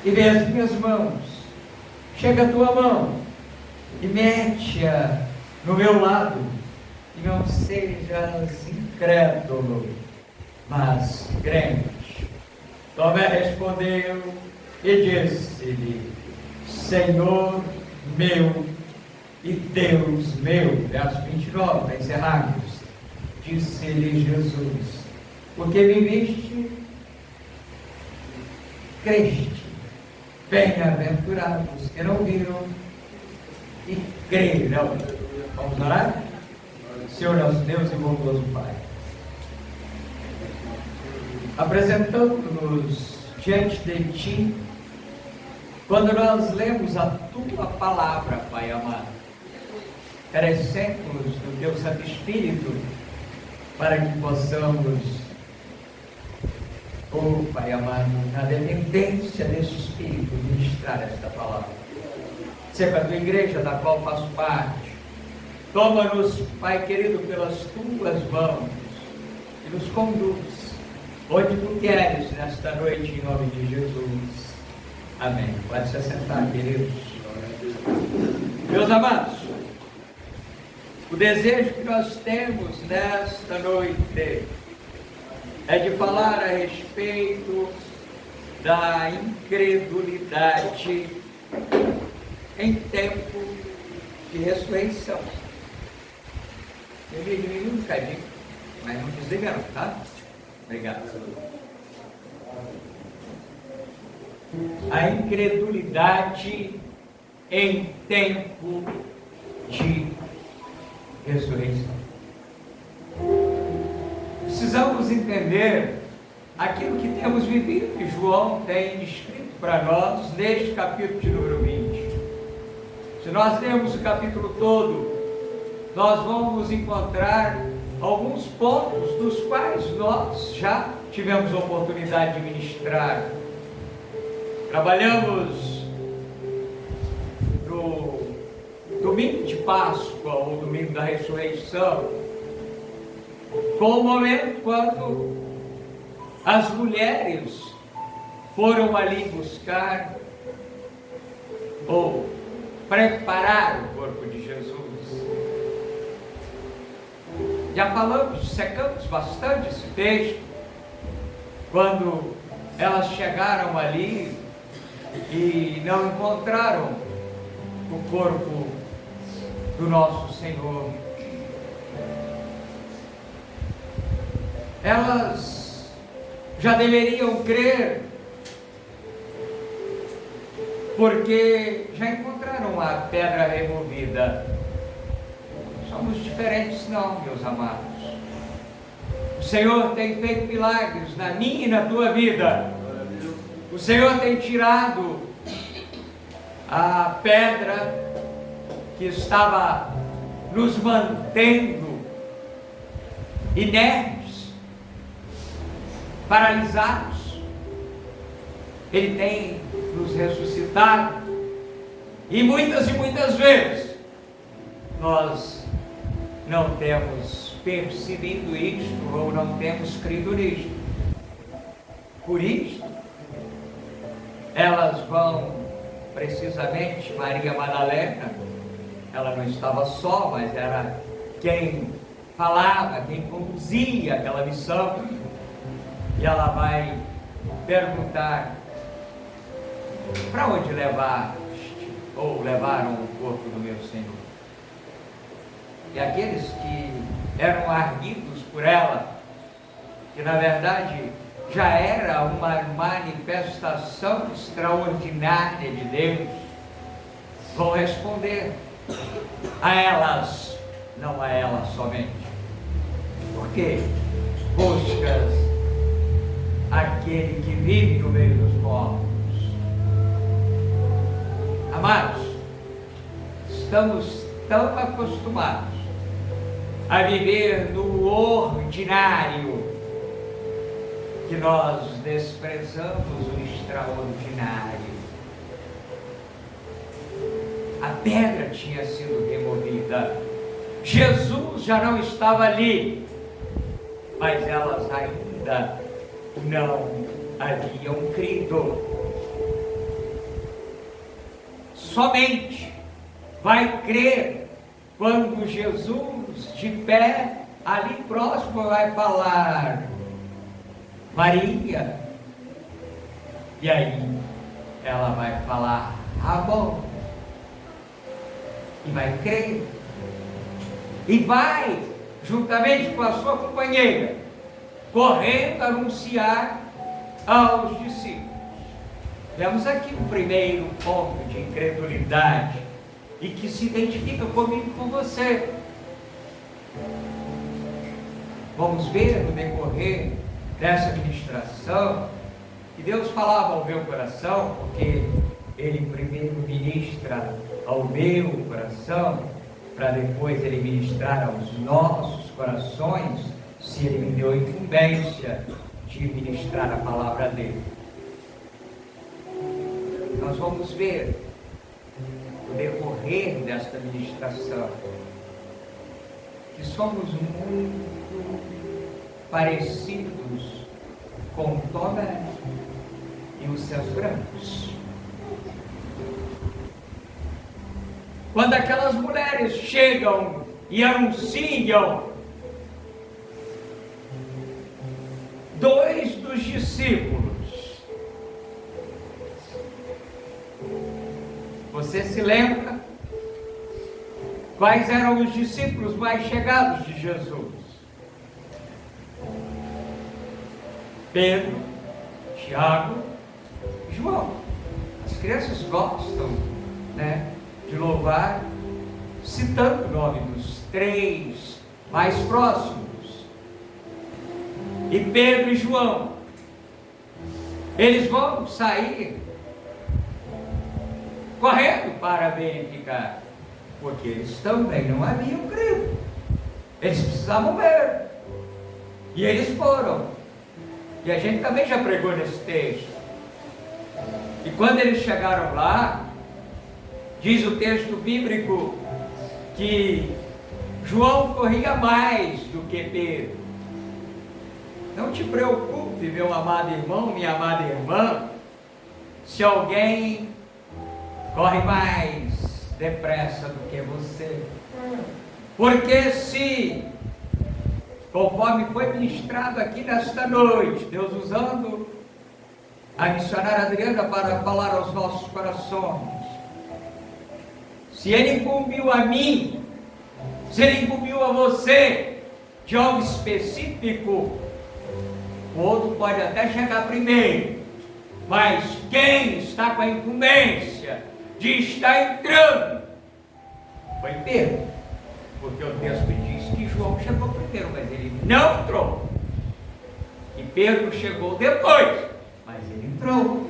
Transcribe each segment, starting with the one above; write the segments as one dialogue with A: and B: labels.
A: e vê as minhas mãos, chega a tua mão e mete-a no meu lado, e não sejas incrédulo, mas crente. Tomé respondeu e disse-lhe: Senhor meu e Deus meu. Verso 29, para encerrarmos. Disse-lhe Jesus: porque me viste, creste. Bem-aventurados que não viram e creram. Vamos orar? Senhor nosso Deus e bondoso Pai, apresentando-nos diante de Ti, quando nós lemos a Tua palavra, Pai amado, carecemos do Teu Santo Espírito, para que possamos, oh Pai amado, na dependência desse Espírito, ministrar esta palavra. Seja a Tua igreja, da qual faço parte, toma-nos, Pai querido, pelas Tuas mãos e nos conduz onde Tu queres nesta noite, em nome de Jesus. Amém. Pode se assentar, queridos. Meus amados, o desejo que nós temos nesta noite é de falar a respeito da incredulidade em tempo de ressurreição. Eu diminui um bocadinho, mas não desliga não, tá? Obrigado. A incredulidade em tempo de ressurreição. Precisamos entender aquilo que temos vivido, que João tem descrito para nós neste capítulo de número 20. Se nós lermos o capítulo todo, nós vamos encontrar alguns pontos dos quais nós já tivemos a oportunidade de ministrar. Trabalhamos no domingo de Páscoa, ou domingo da ressurreição, com o momento quando as mulheres foram ali buscar ou preparar o corpo de Jesus. Já falamos, secamos bastante esse texto, quando elas chegaram ali e não encontraram o corpo do nosso Senhor. Elas já deveriam crer, porque já encontraram a pedra removida. Somos diferentes não, meus amados. O Senhor tem feito milagres na minha e na tua vida. O Senhor tem tirado a pedra que estava nos mantendo inertes, paralisados. Ele tem nos ressuscitado, e muitas vezes nós não temos percebido isto, ou não temos crido nisto. Por isso elas vão precisamente, Maria Madalena, ela não estava só, mas era quem falava, quem conduzia aquela missão, e ela vai perguntar: para onde levaste, ou levaram o corpo do meu Senhor? E aqueles que eram arguidos por ela, que na verdade já era uma manifestação extraordinária de Deus, vão responder a elas, não a ela somente. Por quê? Buscas aquele que vive no meio dos mortos. Amados, estamos tão acostumados a viver no ordinário que nós desprezamos o extraordinário. A pedra tinha sido removida, Jesus já não estava ali, mas elas ainda não haviam crido. somente vai crer quando Jesus, de pé, ali próximo, vai falar: Maria. E aí ela vai falar: Rabon. E vai crer. E vai, juntamente com a sua companheira, correndo anunciar aos discípulos. Vemos aqui o primeiro ponto de incredulidade e que se identifica comigo e com você. Vamos ver no decorrer dessa ministração que Deus falava ao meu coração, porque Ele primeiro ministra ao meu coração, para depois Ele ministrar aos nossos corações, se Ele me deu a incumbência de ministrar a palavra dEle. Nós vamos ver no decorrer desta ministração que somos muito parecidos com Tomé e os seus brancos. Quando aquelas mulheres chegam e anunciam, dois dos discípulos, você se lembra quais eram os discípulos mais chegados de Jesus? Pedro, Tiago e João. As crianças gostam, de louvar, citando o nome dos três mais próximos. E Pedro e João, eles vão sair correndo para verificar, porque eles também não haviam crido. Eles precisavam ver. E eles foram. E a gente também já pregou nesse texto. E quando eles chegaram lá, diz o texto bíblico que João corria mais do que Pedro. Não te preocupe, meu amado irmão, minha amada irmã, se alguém corre mais depressa do que você. Porque se, conforme foi ministrado aqui nesta noite, Deus usando a missionária Adriana para falar aos nossos corações, se Ele incumbiu a mim, se Ele incumbiu a você de algo específico, o outro pode até chegar primeiro, mas quem está com a incumbência de estar entrando foi Pedro, porque o texto diz que João chegou primeiro, mas ele não entrou, e Pedro chegou depois, mas ele entrou.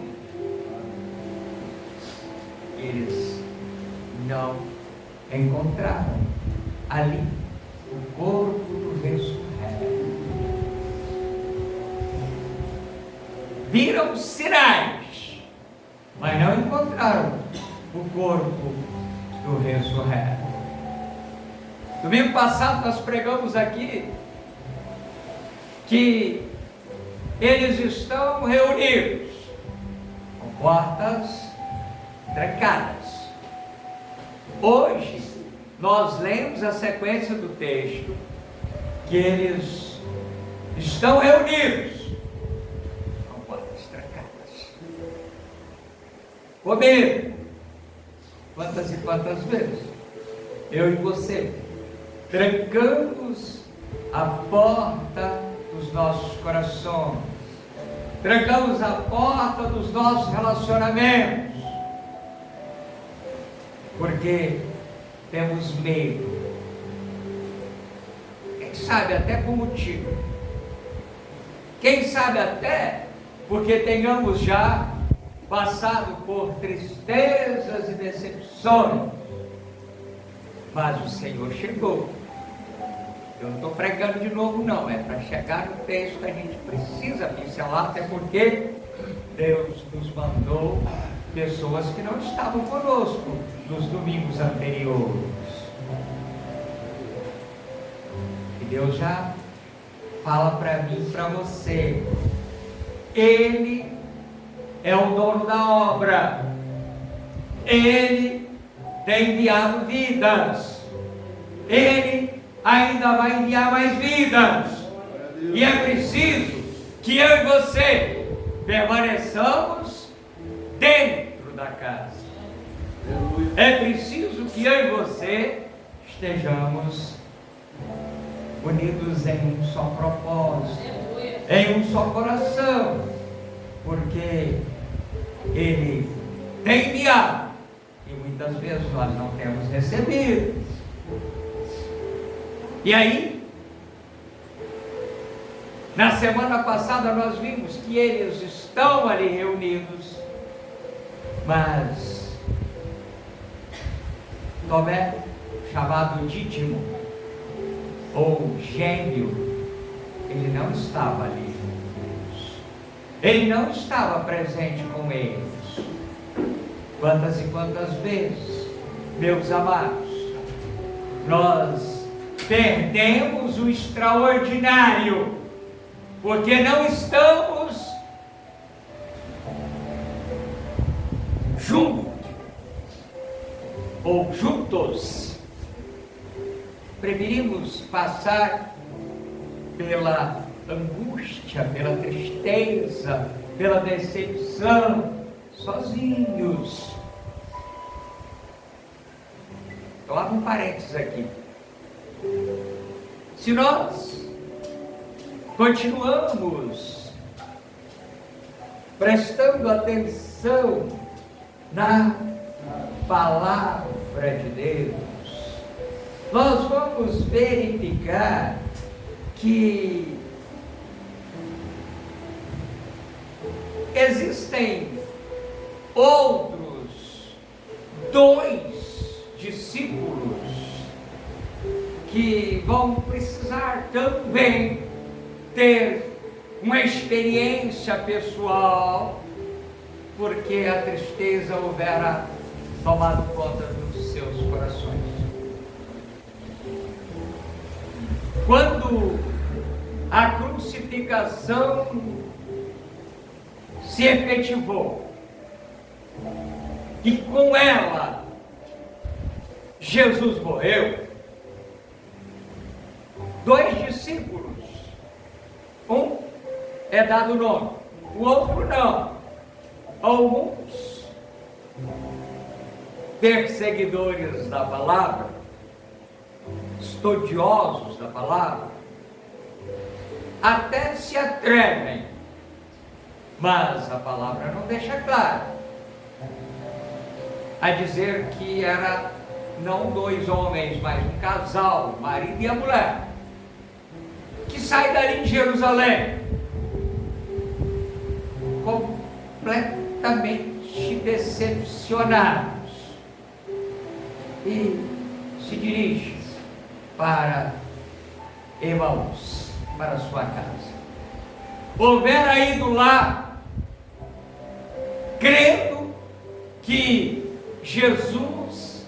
A: Eles não encontraram ali o corpo do ressurreto. Viram sinais, mas não encontraram o corpo do ressurreto. Domingo passado nós pregamos aqui que eles estão reunidos com portas trancadas. Hoje nós lemos a sequência do texto que eles estão reunidos com portas trancadas. Comigo, quantas e quantas vezes eu e você trancamos a porta dos nossos corações, trancamos a porta dos nossos relacionamentos, porque temos medo, quem sabe até por motivo, quem sabe até porque tenhamos já passado por tristezas e decepções, mas o Senhor chegou. Eu não estou pregando de novo não, é para chegar no texto que a gente precisa pincelar, até porque Deus nos mandou pessoas que não estavam conosco nos domingos anteriores. E Deus já fala para mim e para você, Ele é o dono da obra, Ele tem enviado vidas. Ele ainda vai enviar mais vidas. E é preciso que eu e você permaneçamos dentro da casa. É preciso que eu e você estejamos unidos em um só propósito, em um só coração, porque Ele tem enviado e muitas vezes nós não temos recebido. E aí, na semana passada nós vimos que eles estão ali reunidos, mas Tomé, chamado Dídimo, ou gêmeo, ele não estava ali. Ele não estava presente com eles. Quantas e quantas vezes, meus amados, nós perdemos o extraordinário, porque não estamos juntos, ou juntos. Preferimos passar pela angústia, pela tristeza, pela decepção, sozinhos. Eu abro um parênteses aqui. Se nós continuamos prestando atenção na palavra de Deus, nós vamos verificar que existem outros 2 discípulos que vão precisar também ter uma experiência pessoal, porque a tristeza houvera tomado conta dos seus corações. Quando a crucificação se efetivou e com ela Jesus morreu, 2 discípulos, um é dado o nome, o outro não. Alguns perseguidores da palavra, estudiosos da palavra, até se atrevem, mas a palavra não deixa claro a dizer que era não 2 homens, mas um casal, o marido e a mulher, que sai dali de Jerusalém completamente decepcionados e se dirigem para Emaús, para sua casa. Houvera ido lá crendo que Jesus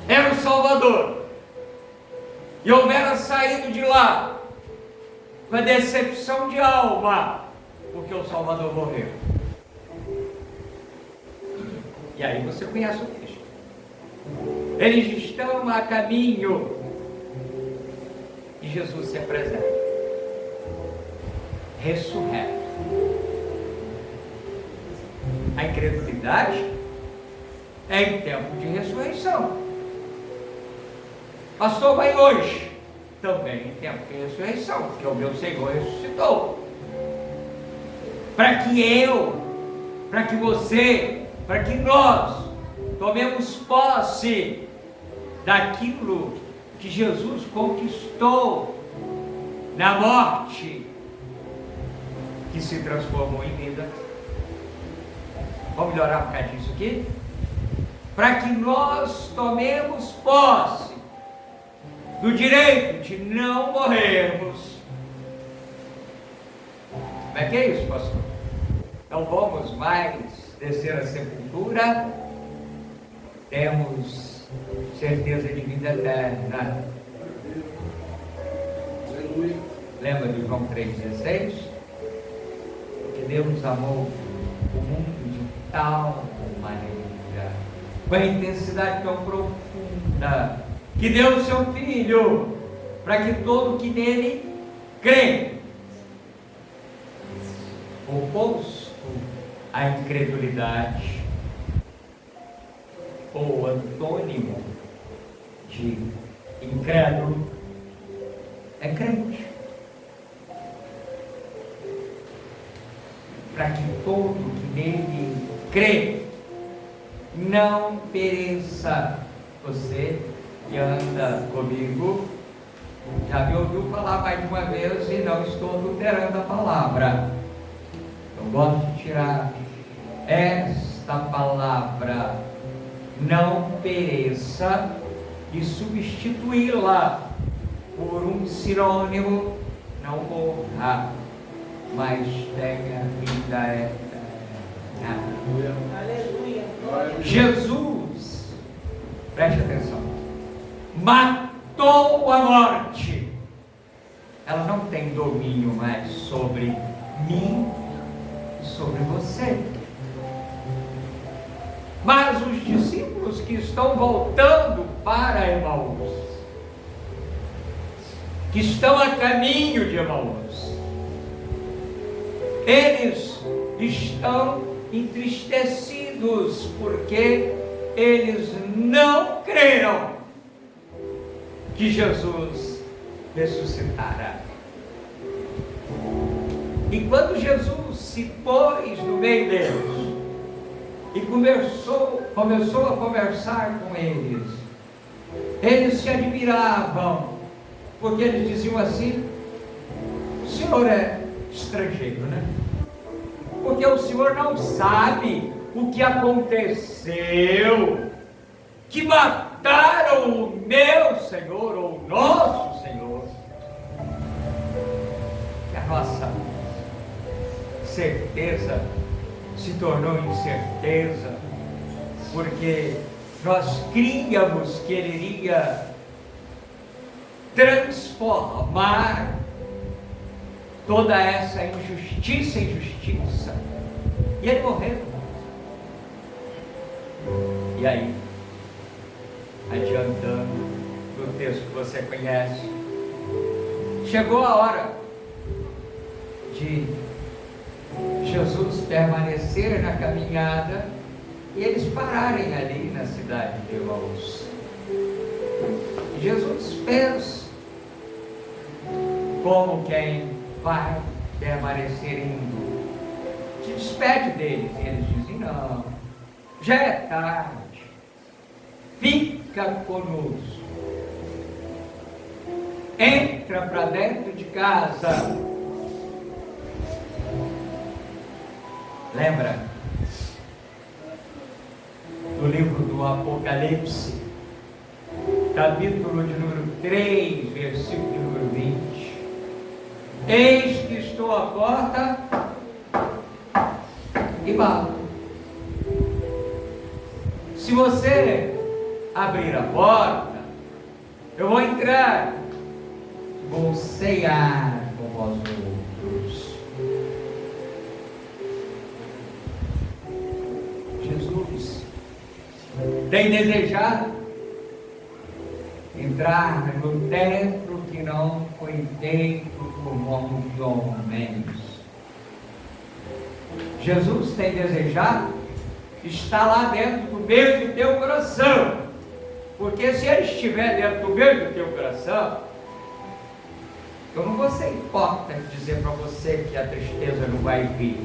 A: era o Salvador, e houvera saído de lá com a decepção de alma, porque o Salvador morreu. E aí você conhece o texto. Eles estão a caminho e Jesus se apresenta ressurreto. A incredulidade é em tempo de ressurreição. Pastor, vai hoje também em tempo de ressurreição, porque o meu Senhor ressuscitou. Para que você, para que nós tomemos posse daquilo que Jesus conquistou na morte, que se transformou em vida. Vamos melhorar um bocadinho isso aqui? Para que nós tomemos posse do direito de não morrermos. Como é que é isso, pastor? Não vamos mais descer a sepultura, temos certeza de vida eterna. Lembra de João 3,16? Porque Deus amou o mundo de tal maneira com a intensidade tão profunda, que deu o seu Filho, para que todo que nele crê, oposto à incredulidade, ou antônimo de incrédulo, é crente. Para que todo que nele crê não pereça. Você que anda comigo já me ouviu falar mais de uma vez e não estou adulterando a palavra. Eu gosto de tirar esta palavra não pereça e substituí-la por um sinônimo: não morra, mas tenha vida eterna.
B: Aleluia.
A: Jesus, preste atenção, matou a morte. Ela não tem domínio mais sobre mim e sobre você. Mas os discípulos que estão voltando para Emaús, que estão a caminho de Emaús, eles estão entristecidos porque eles não creram que Jesus ressuscitara. E quando Jesus se pôs no meio deles e começou a conversar com eles, eles se admiravam, porque eles diziam assim: o Senhor é estrangeiro, né? Porque o Senhor não sabe o que aconteceu, que mataram o meu Senhor, ou o nosso Senhor. E a nossa certeza se tornou incerteza, porque nós críamos que Ele iria transformar toda essa injustiça em justiça, e Ele morreu. E aí, adiantando do texto que você conhece, chegou a hora de Jesus permanecer na caminhada e eles pararem ali na cidade de Emaús. E Jesus fez como quem vai permanecer indo, se despede deles, e eles dizem: não, já é tarde, fica conosco, entra para dentro de casa. Lembra do livro do Apocalipse, capítulo de número 3, versículo de número 20: eis que estou à porta e bato. Se você abrir a porta, eu vou entrar, vou ceiar com vós outros. Jesus tem desejado entrar no templo que não foi feito por mãos de homens. Jesus tem desejado estar lá dentro do meio do teu coração, porque se Ele estiver dentro do meio do teu coração, eu não vou ser hipócrita de dizer para você que a tristeza não vai vir,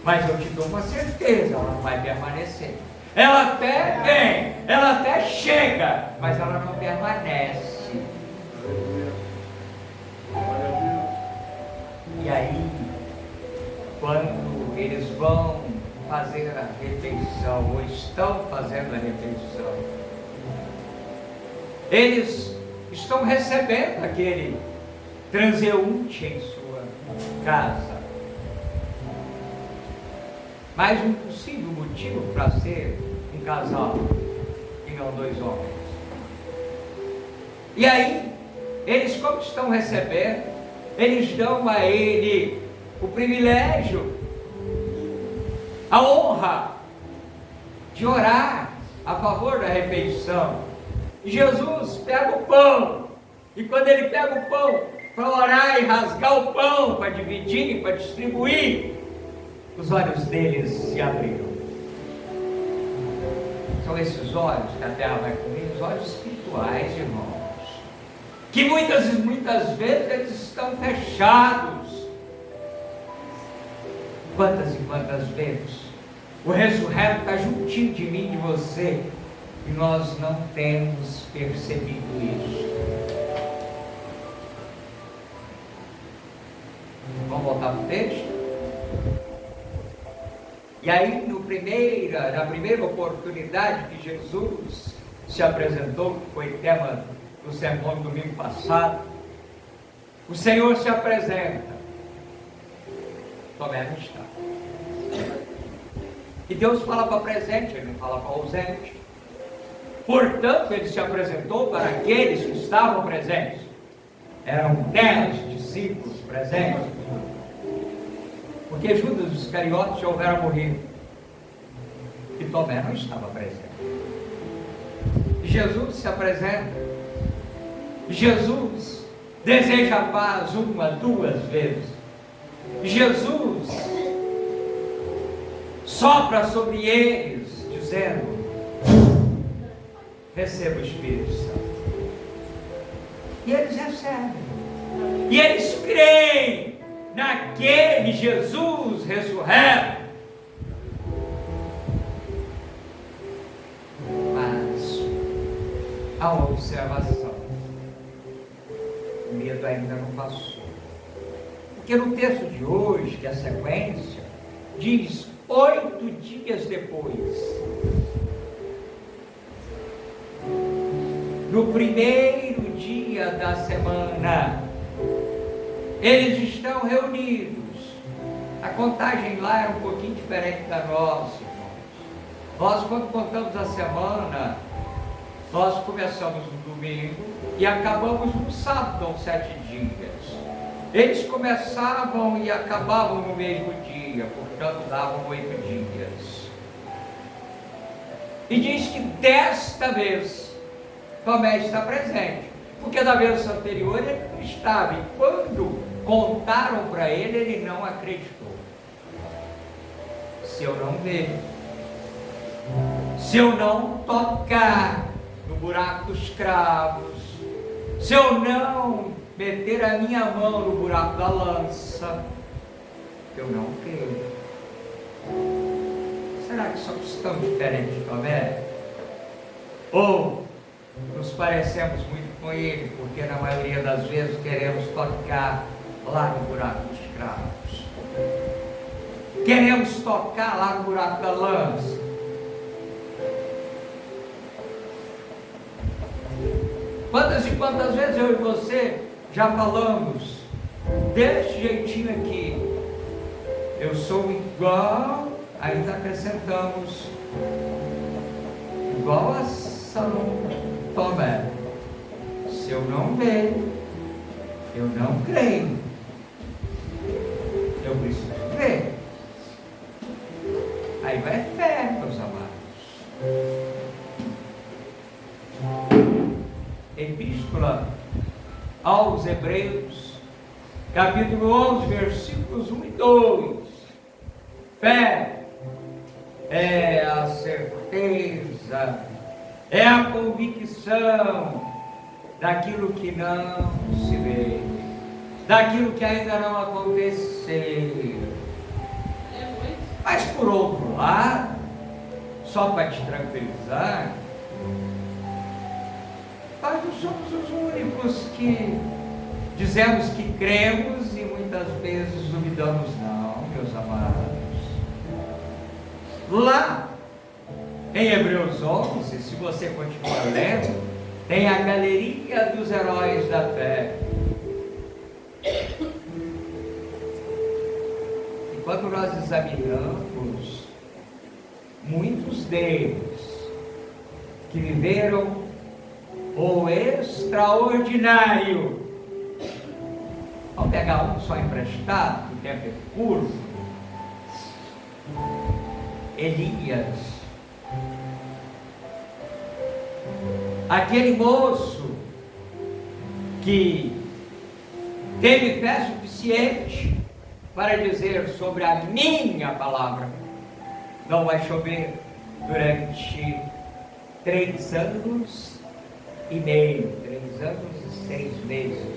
A: mas eu te dou uma certeza: ela vai permanecer. Ela até vem, ela até chega, mas ela não permanece. E aí, quando eles vão fazer a refeição, ou estão fazendo a refeição, eles estão recebendo aquele transeunte em sua casa. Mais um possível motivo para ser um casal e não dois homens. E aí, eles, como estão recebendo, eles dão a ele o privilégio, a honra de orar a favor da refeição. Jesus pega o pão, e quando ele pega o pão para orar e rasgar o pão, para dividir, para distribuir, os olhos deles se abriram. São esses olhos que a terra vai comer, os olhos espirituais, irmãos, que muitas vezes eles estão fechados. Quantas e quantas vezes o ressurreto está juntinho de mim e de você, e nós não temos percebido isso. Vamos voltar para o texto? E aí, na primeira oportunidade que Jesus se apresentou, que foi tema do sermão do domingo passado, o Senhor se apresenta. Tomé não está. E Deus fala para presente, Ele não fala para ausente. Portanto, Ele se apresentou para aqueles que estavam presentes. Eram 10 discípulos presentes. Porque Judas Iscariote já houvera morrido. E Tomé não estava presente. E Jesus se apresenta. E Jesus deseja a paz 1, 2 vezes. E Jesus sopra sobre eles, dizendo: receba o Espírito Santo. E eles recebem. E eles creem naquele Jesus ressurreto. Mas há uma observação: o medo ainda não passou. Porque no texto de hoje, que é a sequência, diz 8 dias depois, no primeiro dia da semana, eles estão reunidos. A contagem lá é um pouquinho diferente da nossa, irmãos. Nós, quando contamos a semana, nós começamos no domingo e acabamos no sábado, aos 7 dias. Eles começavam e acabavam no mesmo dia, portanto davam 8 dias. E diz que desta vez Tomé está presente, porque da vez anterior ele não estava, e quando contaram para ele, ele não acreditou. Se eu não ver, se eu não tocar no buraco dos cravos, se eu não meter a minha mão no buraco da lança, eu não creio. Será que somos tão diferentes de Tomé? Ou nos parecemos muito com ele, porque na maioria das vezes queremos tocar lá no buraco dos cravos, queremos tocar lá no buraco da lança. Quantas e quantas vezes eu e você já falamos desse jeitinho aqui: eu sou igual, ainda acrescentamos, igual a São Tomé. Se eu não ver, eu não creio. Eu preciso crer. Aí vai fé, meus amados. Epístola aos Hebreus, capítulo 11, versículos 1 e 2. Fé é a certeza, é a convicção daquilo que não se vê, daquilo que ainda não aconteceu. Mas por outro lado, só para te tranquilizar, nós não somos os únicos que dizemos que cremos e muitas vezes duvidamos, não, meus amados. Lá em Hebreus 11, se você continuar lendo, tem a galeria dos heróis da fé. E quando nós examinamos, muitos deles que viveram o extraordinário, vamos pegar um só emprestado, o tempo é curto. Elias, aquele moço que teve fé suficiente para dizer sobre a minha palavra, não vai chover durante 3 anos e meio, 3 anos e 6 meses.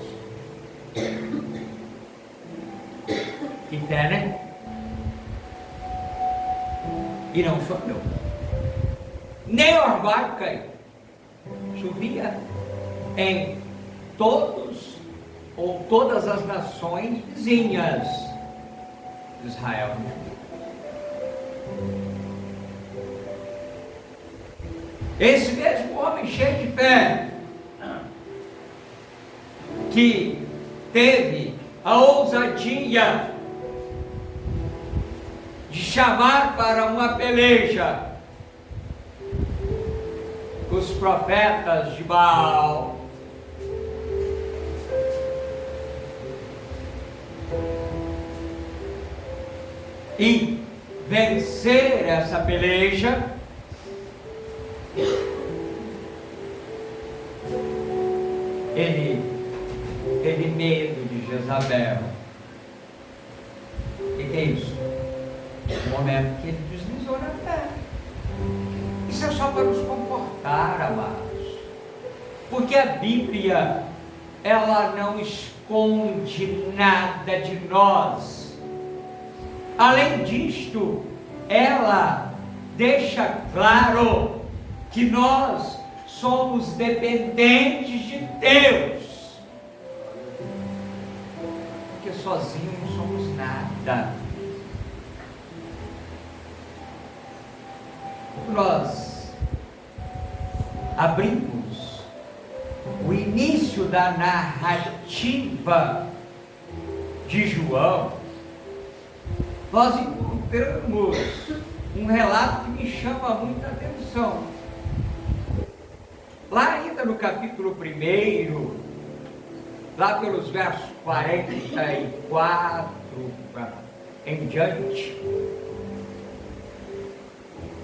A: Que fé, né? E não choveu. Nem o orvalho caiu. Chovia em todos ou todas as nações vizinhas de Israel. Esse mesmo homem cheio de fé, que teve a ousadia de chamar para uma peleja os profetas de Baal, e vencer essa peleja, ele teve medo de Jezabel. O que é isso? O momento que ele deslizou na fé. Isso é só para nos confortar, amados, porque a Bíblia, ela não esconde nada de nós. Além disto, ela deixa claro que nós somos dependentes de Deus, porque sozinhos não somos nada. Nós abrimos o início da narrativa de João, nós encontramos um relato que me chama muita atenção. Lá ainda no capítulo 1, lá pelos versos 44 em diante.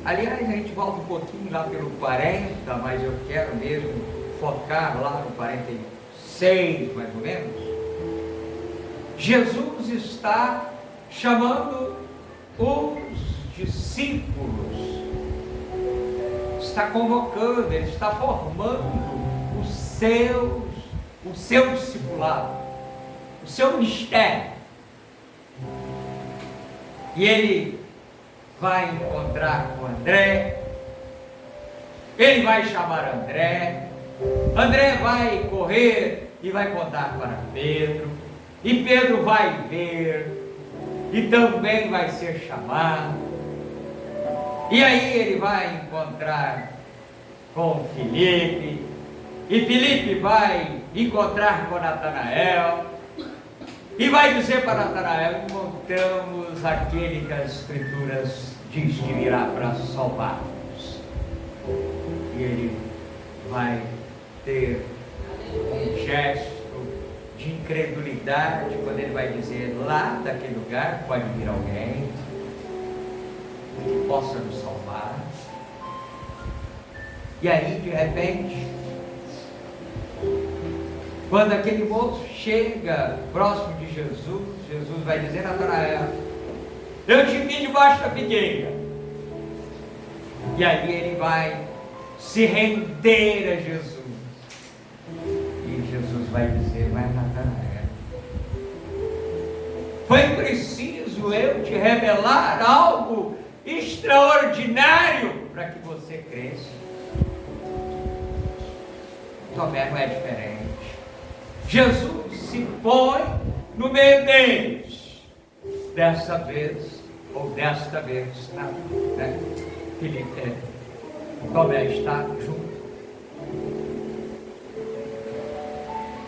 A: Aliás, a gente volta um pouquinho lá pelo 40, mas eu quero mesmo focar lá no 46, mais ou menos. Jesus está chamando os discípulos, está convocando, ele está formando o seu discipulado, o seu mistério. E ele vai encontrar com André, ele vai chamar André, André vai correr e vai contar para Pedro, e Pedro vai ver, e também vai ser chamado, e aí ele vai encontrar com Filipe, e Filipe vai encontrar com Natanael, e vai dizer para Natanael: encontramos aquele que as Escrituras diz que virá para salvar-nos. E ele vai ter um gesto de incredulidade quando ele vai dizer: lá daquele lugar pode vir alguém que possa nos salvar. E aí, de repente, quando aquele moço chega próximo de Jesus, Jesus vai dizer: Natanael, eu te vi debaixo da figueira. E aí ele vai se render a Jesus. E Jesus vai dizer: mas Natanael, foi preciso eu te revelar algo extraordinário para que você cresça. Tomé não é diferente. Jesus se põe no meio deles, desta vez, né? Tomé está junto.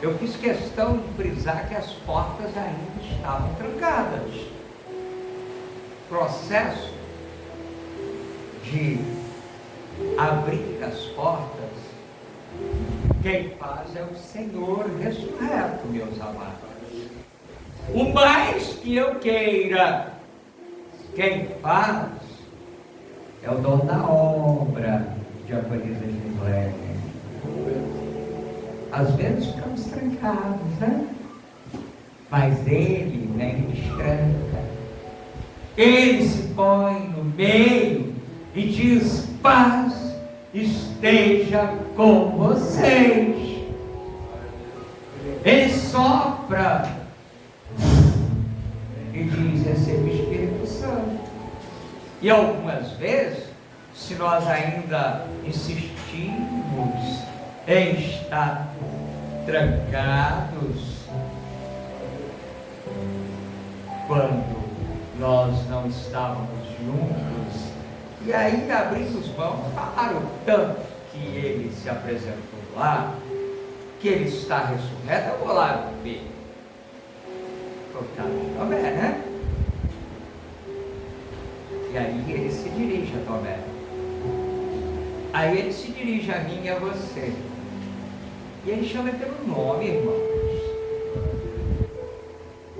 A: Eu fiz questão de frisar que as portas ainda estavam trancadas. Processo de abrir as portas, quem faz é o Senhor ressurreto, meus amados. O mais que eu queira, quem faz é o dono da obra, diaconisa Gislene. Às vezes ficamos trancados, né? Mas Ele vem e destranca. Ele se põe no meio e diz: paz esteja com vocês. Ele sopra e diz: receba o Espírito Santo. E algumas vezes, se nós ainda insistimos em estar trancados, quando nós não estávamos juntos, e aí abrimos mão para o tanto que ele se apresentou lá, que ele está ressurreto, eu vou lá ver. Coitado de Tomé, né? E aí ele se dirige a Tomé. Aí ele se dirige a mim e a você. E ele chama pelo nome, irmãos.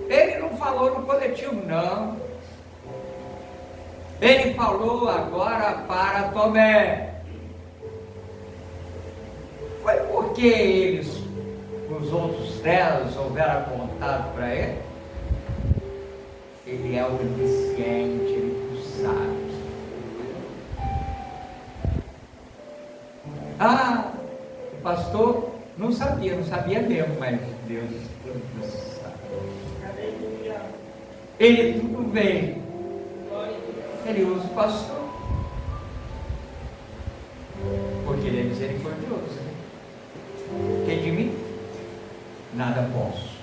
A: Ele não falou no coletivo, não. Ele falou agora para Tomé. Foi porque eles, os outros 10, houveram contado para ele. Ele é onisciente, ele sabe. Ah, o pastor não sabia mesmo, mas Deus tudo sabe. Ele tudo vê. Ele usa o pastor, porque ele é misericordioso, né? Que de mim nada posso.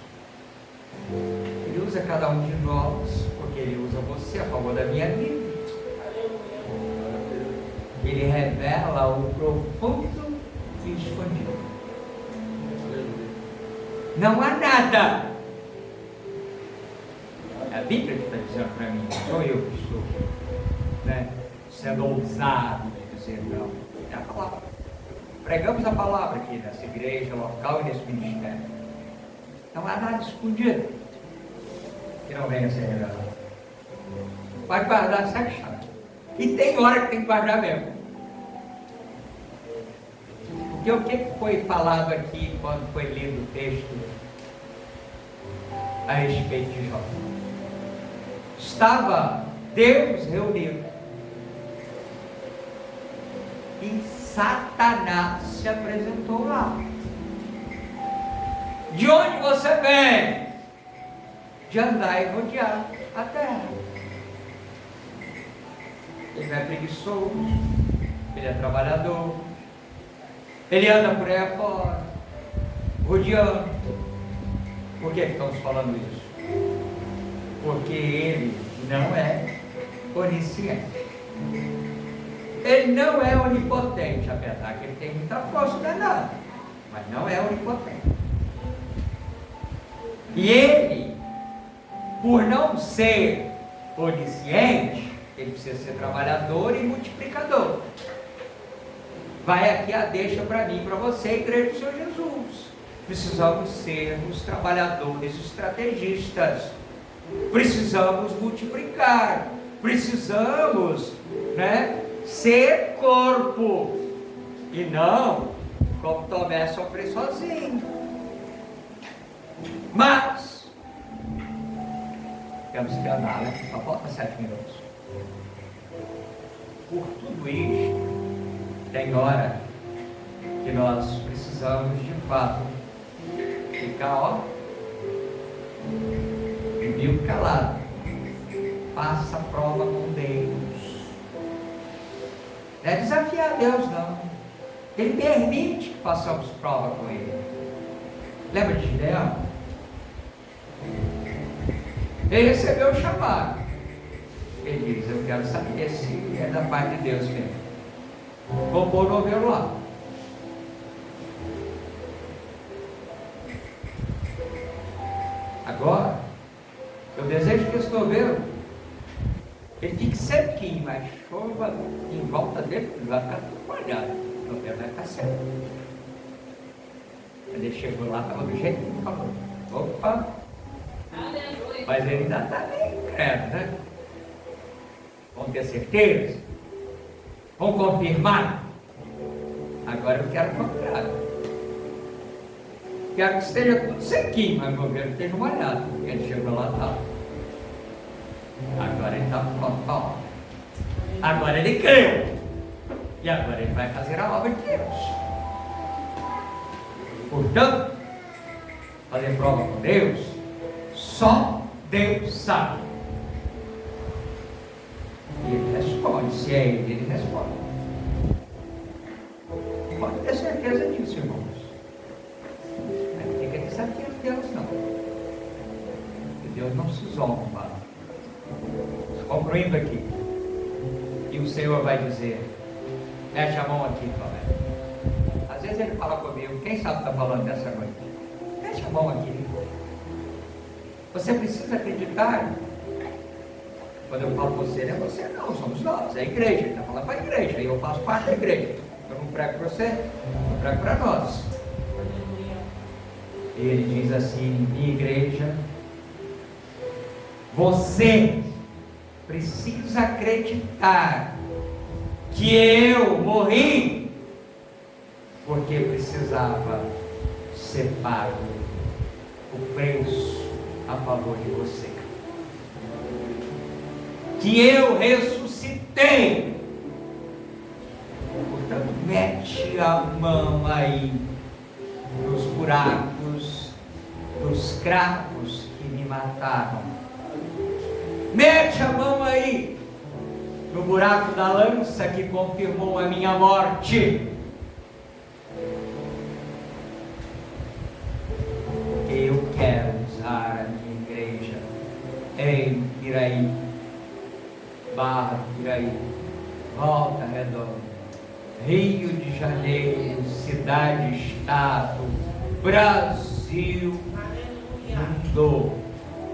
A: Ele usa cada um de nós, porque ele usa você a favor da minha vida. Ele revela o profundo e o escondido. Não há nada. É a Bíblia que está dizendo para mim, não sou eu que estou, né, sendo ousado de dizer não. É a palavra. Pregamos a palavra aqui nessa igreja local e nesse ministério. Não há nada escondido que não venha a ser revelado. Pode guardar, sabe, chato. E tem hora que tem que guardar mesmo. Porque o que foi falado aqui quando foi lido o texto a respeito de Jó? Estava Deus reunido e Satanás se apresentou lá. De onde você vem? De andar e rodear a terra. Ele não é preguiçoso, ele é trabalhador, ele anda por aí afora, rodeando. Por que estamos falando isso? Porque ele não é onisciente. Ele não é onipotente, apesar que ele tem muita força, não é nada, mas não é onipotente. E ele, por não ser onisciente, ele precisa ser trabalhador e multiplicador. Vai aqui a deixa para mim, para você, igreja do Senhor Jesus. Precisamos ser os trabalhadores estrategistas. Precisamos multiplicar. Precisamos, né, ser corpo. E não como Tomé sofrer sozinho. Mas temos que andar, né? Só falta 7 minutos. Por tudo isto, tem hora que nós precisamos de fato ficar, ó, meio calado. Faça a prova com Deus. Não é desafiar Deus, não. Ele permite que façamos prova com Ele. Lembra de Gideão? Ele recebeu o chamado. Ele diz: eu quero saber se é da parte de Deus mesmo. Vou pôr o novelo lá. Agora, eu desejo que esse novelo, ele fique sequinho, mas chova em volta dele, ele vai ficar tudo molhado. O novelo vai ficar seco. Ele chegou lá, estava do jeito que ele falou. Opa! Mas ele ainda está meio incrédulo, né? Vamos ter certeza? Vamos confirmar? Agora eu quero o contrário. Quero que esteja tudo sequinho, mas eu quero que esteja molhado. Porque ele chegou lá, tá. Agora ele está pronto para a obra. Agora ele creu. E agora ele vai fazer a obra de Deus. Portanto, fazer prova com Deus, só Deus sabe. E ele responde. Se é ele responde. Pode ter certeza disso, irmãos. Não fica desafiando Deus, não. Porque Deus não se zomba. Concluindo aqui. E o Senhor vai dizer: mete a mão aqui, Tomé. Às vezes ele fala comigo, quem sabe está falando dessa noite? Mete a mão aqui. Você precisa acreditar. Quando eu falo você, não é você não, somos nós, é a igreja. Ele está falando para a igreja, e eu faço parte da igreja. Eu não prego para você, eu prego para nós. Ele diz assim: minha igreja, você precisa acreditar que eu morri porque precisava ser pago o preço a favor de você, que eu ressuscitei. Portanto, mete a mão aí nos buracos dos cravos que me mataram. Mete a mão aí no buraco da lança que confirmou a minha morte. Porque eu quero usar a minha igreja em Piraí, Barra do Piraí, Volta Redonda, Rio de Janeiro, cidade-estado, Brasil, mundo.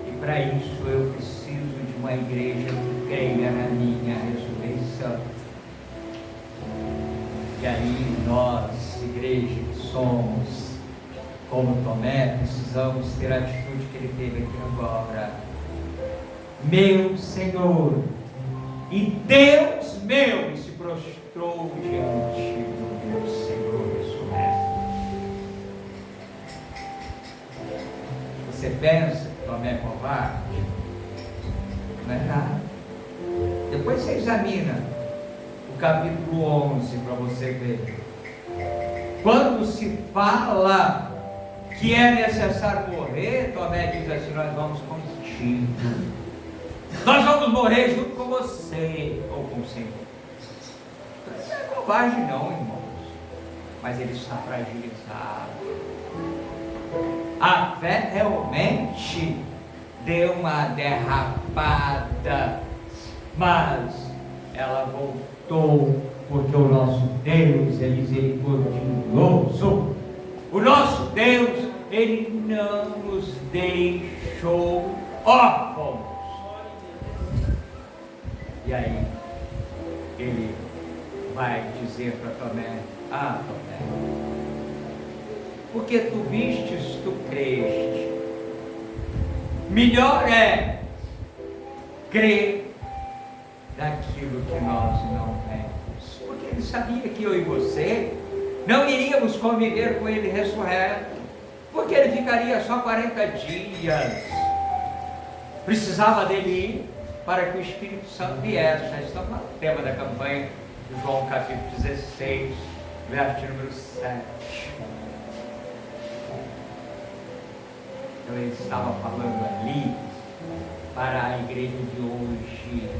A: E para isso eu preciso de uma igreja que creia na minha ressurreição. E aí nós, igreja que somos, como Tomé, precisamos ter a atitude que ele teve aqui agora. Meu Senhor e Deus meu, e se prostrou diante do meu Senhor ressurreto. Você pensa que Tomé é covarde? Não é nada. Depois você examina o capítulo 11 para você ver. Quando se fala que é necessário morrer, Tomé diz assim: nós vamos contigo. Nós vamos morrer junto com você ou com o Senhor. Não é covarde não, irmãos. Mas ele está fragilizado. A fé realmente deu uma derrapada, mas ela voltou, porque o nosso Deus é misericordioso. O nosso Deus, Ele não nos deixou órfãos. E aí, Ele vai dizer para Tomé: ah, Tomé, porque tu vistes, tu creste. Melhor é crer daquilo que nós não vemos. Porque ele sabia que eu e você não iríamos conviver com ele ressurreto, porque ele ficaria só 40 dias. Precisava dele ir para que o Espírito Santo viesse. Já estamos no tema da campanha de João capítulo 16, verso número 7. Então ele estava falando ali para a igreja de hoje.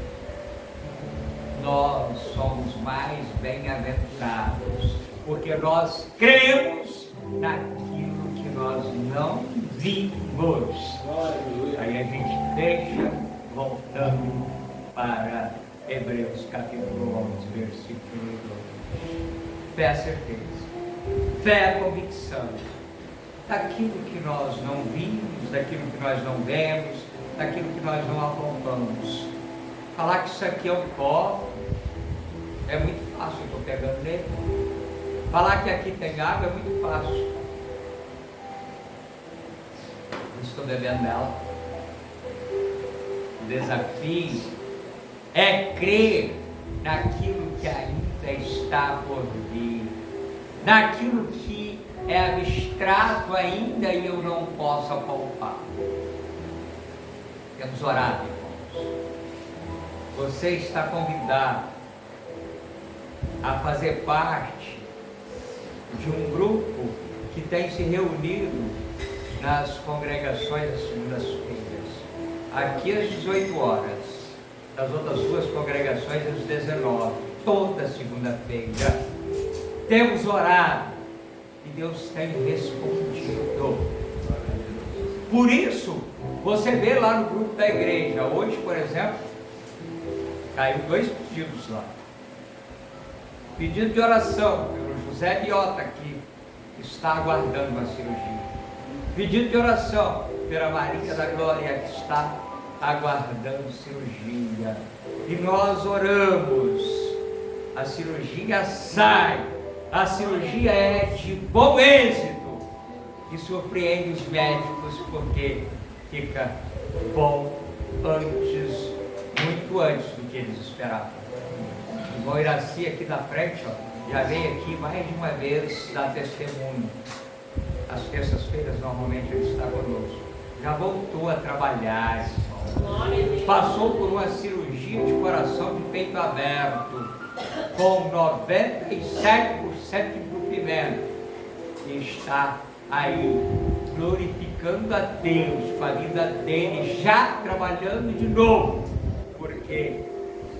A: Nós somos mais bem-aventurados, porque nós cremos naquilo que nós não vimos. Aí a gente deixa, voltando para Hebreus capítulo 11, versículo 2. Fé é certeza, fé é convicção daquilo que nós não vimos, daquilo que nós não vemos, daquilo que nós não apontamos. Falar que isso aqui é um copo é muito fácil, eu estou pegando nele. Falar que aqui tem água é muito fácil, eu estou bebendo dela. O desafio é crer naquilo que ainda está por vir. naquilo que é abstrato ainda e eu não posso apalpar. Temos orado, irmãos. Você está convidado a fazer parte de um grupo que tem se reunido nas congregações às segundas-feiras, aqui às 18 horas, das outras duas congregações às 19, toda segunda-feira. Temos orado e Deus tem respondido. Por isso, você vê lá no grupo da igreja, hoje, por exemplo, caiu 2 pedidos lá. Pedido de oração pelo José Biota, que está aguardando uma cirurgia. Pedido de oração pela Maria da Glória, que está aguardando cirurgia. E nós oramos, a cirurgia sai, a cirurgia é de bom êxito e surpreende os médicos, porque fica bom antes, muito antes do que eles esperavam. O irmão Iraci aqui na frente, ó, já veio aqui mais de uma vez dar testemunho. Às terças-feiras normalmente ele está conosco. Já voltou a trabalhar, irmão. Passou por uma cirurgia de coração de peito aberto, com 97% de entupimento, e está aí glorificando a Deus com a vida dele, já trabalhando de novo, porque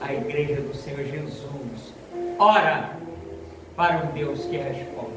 A: a igreja do Senhor Jesus ora para um Deus que responde.